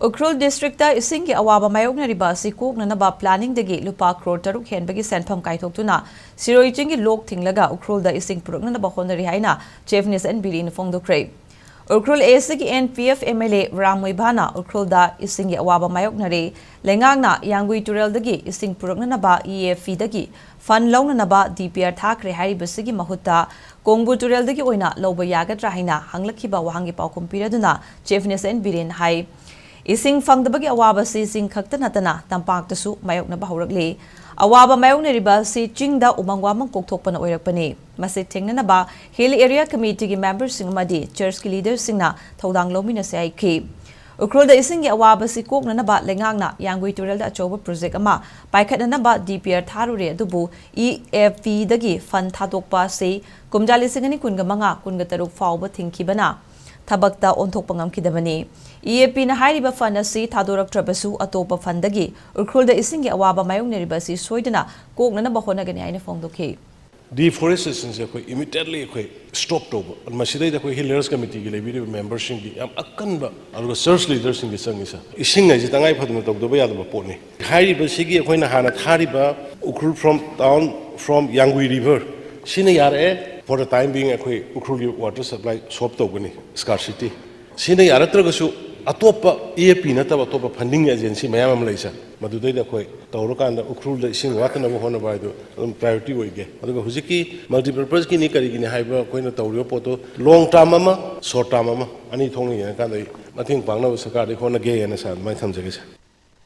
Ukhrul district ta ising ki awaba mayoknariba si koknanaba planning dagi lupa crore taruk henbagi senpham kaithoktuna Siroi chinggi lok thinglaga Ukhrul da ising puraknaba hotnari haina Chiefness and Biren fongdokre. Ukhrul ASG NPF MLA Ramoibana Ukhrul da ising ki awaba mayoknari lengangna yangui turel dagi ising puraknaba EFV dagi fan launanaba DPR thakre haribasigi mahutta Kongbu turel dagi oina loba yagatra haina hanglakhiba wahangi paukum piraduna Chiefness and Biren hai Ising fangdabagi awaba si sing khakta natana tampak tasu mayok na bahuragli. Awaba mayok na riba si chingda umangwamang kokthokpa na oirakpani. Masi tingna na ba Hill Area Committee ki members sing madi church ki leaders sing na thaudang lomi na si aiki. Ukhrul da ising awaba si kok na ba lengang na yangui turel da achoba project ama paikhat na ba DPR tharure adubu EFV dagi fan thadokpa si kumjali singani kunga manga kunga taruk fawba thingkibana. Tabakta ontok pangam kidamani. EAP na hairiba fan asi thadorak trabasu atopa fandagi Ukhrul da isingi awaba mayong neriba si soidana kok na bahona gani aina fongdoke. Deforestation se koi immediately koi stop toba. Masidai da koi Hillers Committee ki lebi members singi am akanba aruga church leaders singi sangisa. Isinga ji tangai phaduna tokdoba yadaba potni. Hairiba sigi koi na hana thariba Ukhrul from town from Yangui River. Sina yare for the time being Ukhrul water supply swap togani scarcity. Sina yara tragasu atopa EAP nataba atopa funding agency mayam laisa madudai da koi tawrokanda Ukhrul da ising watana hona bai do priority oige aduga hujiki multipurpose ki ni kari gi ni haiba koina tawrio poto long term ama short term ama ani thongi ya kan dai mathing pangna sarkar de khona ge ya na sa mai thamjage